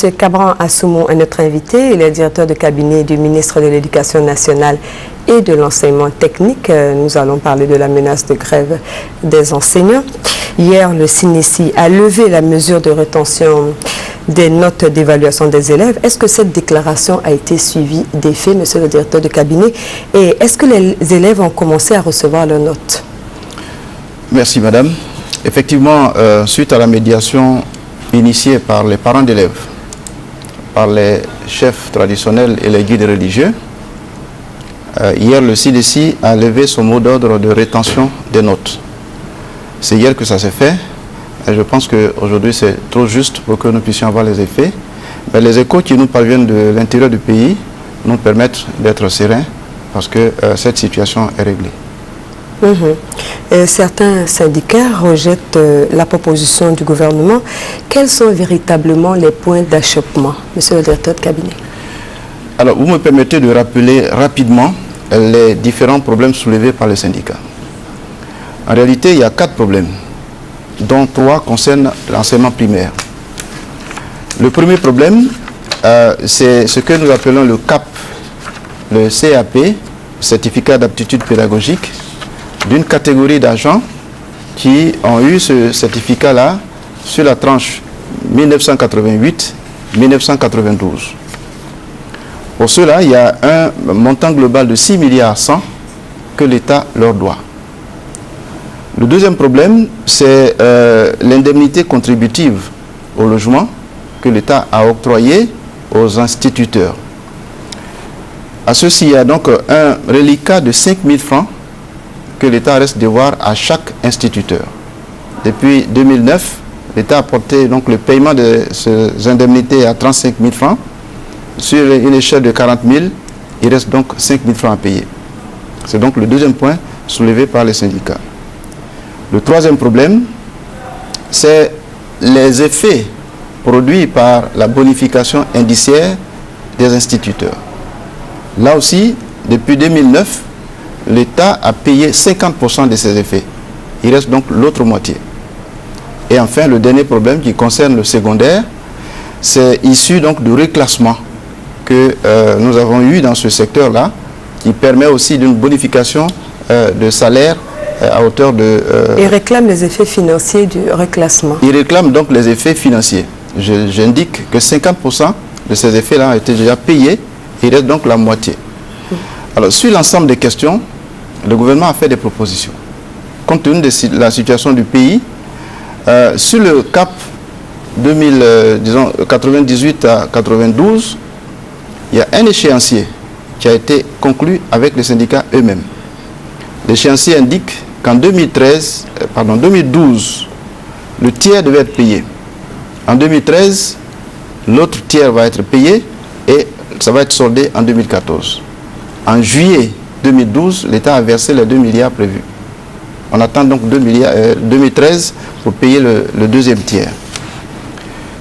M. Cabran Assoumou est notre invité. Il est directeur de cabinet du ministre de l'Éducation nationale et de l'enseignement technique. Nous allons parler de la menace de grève des enseignants. Hier, le CNESI a levé la mesure de rétention des notes d'évaluation des élèves. Est-ce que cette déclaration a été suivie des faits, monsieur le directeur de cabinet? Et est-ce que les élèves ont commencé à recevoir leurs notes? Merci, madame. Effectivement, suite à la médiation initiée par les parents d'élèves, par les chefs traditionnels et les guides religieux, hier, le CNESI a levé son mot d'ordre de rétention des notes. C'est hier que ça s'est fait. Et je pense qu'aujourd'hui, c'est trop juste pour que nous puissions avoir les effets. Mais les échos qui nous parviennent de l'intérieur du pays nous permettent d'être sereins parce que cette situation est réglée. Certains syndicats rejettent la proposition du gouvernement. Quels sont véritablement les points d'achoppement, monsieur le directeur de cabinet? Alors, vous me permettez de rappeler rapidement les différents problèmes soulevés par les syndicats. En réalité, il y a 4 problèmes, dont 3 concernent l'enseignement primaire. Le premier problème, c'est ce que nous appelons le CAP, le CAP, certificat d'aptitude pédagogique, d'une catégorie d'agents qui ont eu ce certificat-là sur la tranche 1988-1992. Pour cela, il y a un montant global de 6 milliards 100 que l'État leur doit. Le deuxième problème, c'est l'indemnité contributive au logement que l'État a octroyée aux instituteurs. À ceci, il y a donc un reliquat de 5 000 francs que l'État reste devoir à chaque instituteur. Depuis 2009, l'État a porté donc le paiement de ces indemnités à 35 000 francs. Sur une échelle de 40 000, il reste donc 5 000 francs à payer. C'est donc le deuxième point soulevé par les syndicats. Le troisième problème, c'est les effets produits par la bonification indiciaire des instituteurs. Là aussi, depuis 2009, l'État a payé 50% de ces effets. Il reste donc l'autre moitié. Et enfin, le dernier problème qui concerne le secondaire, c'est issu donc du reclassement que nous avons eu dans ce secteur-là, qui permet aussi d'une bonification de salaire à hauteur de... Il réclame les effets financiers du reclassement. Il réclame donc les effets financiers. J'indique que 50% de ces effets-là ont été déjà payés, il reste donc la moitié. Alors, sur l'ensemble des questions, le gouvernement a fait des propositions. Compte tenu de la situation du pays, sur le CAP 98 à 92, il y a un échéancier qui a été conclu avec les syndicats eux-mêmes. L'échéancier indique qu'en 2012, le tiers devait être payé. En 2013, l'autre tiers va être payé et ça va être soldé en 2014. En juillet 2012, l'État a versé les 2 milliards prévus. On attend donc 2013 pour payer le deuxième tiers.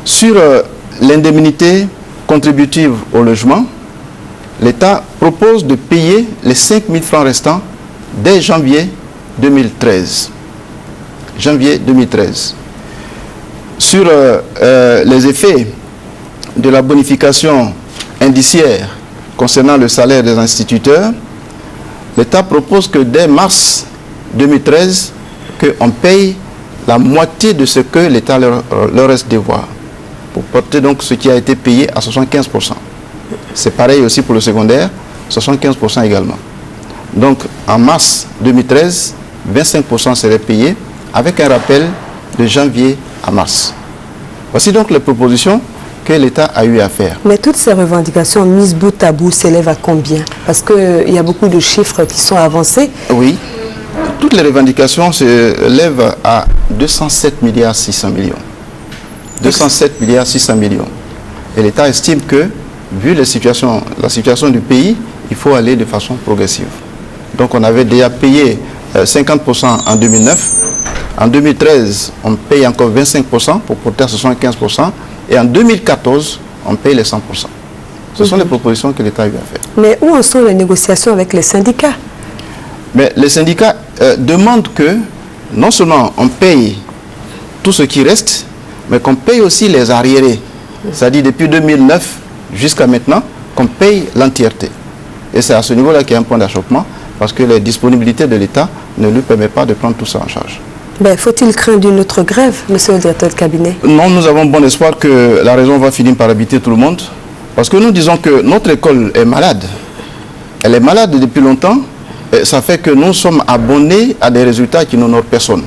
Sur l'indemnité contributive au logement, l'État propose de payer les 5 000 francs restants dès janvier 2013. Janvier 2013. Sur les effets de la bonification indiciaire concernant le salaire des instituteurs, l'État propose que dès mars 2013, qu'on paye la moitié de ce que l'État leur reste devoir, pour porter donc ce qui a été payé à 75%. C'est pareil aussi pour le secondaire, 75% également. Donc en mars 2013, 25% seraient payés avec un rappel de janvier à mars. Voici donc les propositions que l'État a eu à faire. Mais toutes ces revendications mises bout à bout s'élèvent à combien? Parce qu'il y a beaucoup de chiffres qui sont avancés. Oui, toutes les revendications s'élèvent à 207 milliards 600 millions. 207 milliards 600 millions. Et l'État estime que, vu la situation du pays, il faut aller de façon progressive. Donc on avait déjà payé 50% en 2009. En 2013, on paye encore 25% pour porter à 75%. Et en 2014, on paye les 100%. Ce sont les propositions que l'État a eu à faire. Mais où en sont les négociations avec les syndicats? Mais les syndicats demandent que non seulement on paye tout ce qui reste, mais qu'on paye aussi les arriérés. C'est-à-dire depuis 2009 jusqu'à maintenant qu'on paye l'entièreté. Et c'est à ce niveau-là qu'il y a un point d'achoppement, parce que les disponibilités de l'État ne lui permettent pas de prendre tout ça en charge. Ben, faut-il craindre une autre grève, monsieur le directeur de cabinet? Non, nous avons bon espoir que la raison va finir par habiter tout le monde, parce que nous disons que notre école est malade. Elle est malade depuis longtemps, et ça fait que nous sommes abonnés à des résultats qui n'honorent personne.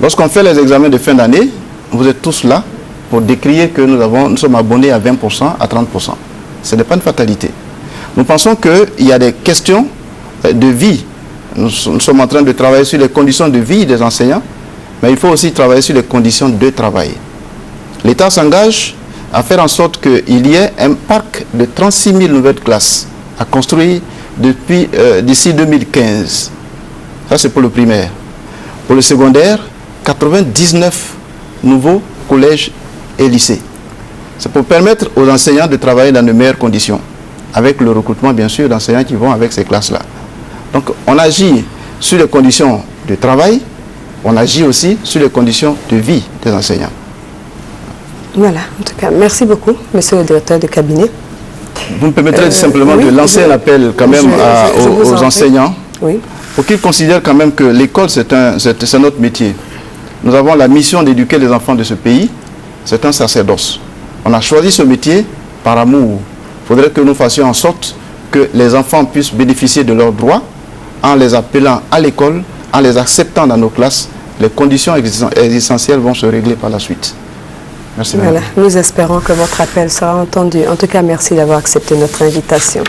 Lorsqu'on fait les examens de fin d'année, vous êtes tous là pour décrier que nous sommes abonnés à 20%, à 30%. Ce n'est pas une fatalité. Nous pensons qu'il y a des questions de vie. Nous sommes en train de travailler sur les conditions de vie des enseignants, mais il faut aussi travailler sur les conditions de travail. L'État s'engage à faire en sorte qu'il y ait un parc de 36 000 nouvelles classes à construire d'ici 2015. Ça, c'est pour le primaire. Pour le secondaire, 99 nouveaux collèges et lycées. C'est pour permettre aux enseignants de travailler dans de meilleures conditions, avec le recrutement, bien sûr, d'enseignants qui vont avec ces classes-là. Donc, on agit sur les conditions de travail, on agit aussi sur les conditions de vie des enseignants. Voilà, en tout cas, merci beaucoup, monsieur le directeur de cabinet. Vous me permettrez simplement de lancer un appel quand même aux enseignants, pour qu'ils considèrent quand même que l'école, c'est notre métier. Nous avons la mission d'éduquer les enfants de ce pays, c'est un sacerdoce. On a choisi ce métier par amour. Il faudrait que nous fassions en sorte que les enfants puissent bénéficier de leurs droits en les appelant à l'école, en les acceptant dans nos classes. Les conditions existentielles vont se régler par la suite. Merci. Voilà, nous espérons que votre appel sera entendu. En tout cas, merci d'avoir accepté notre invitation.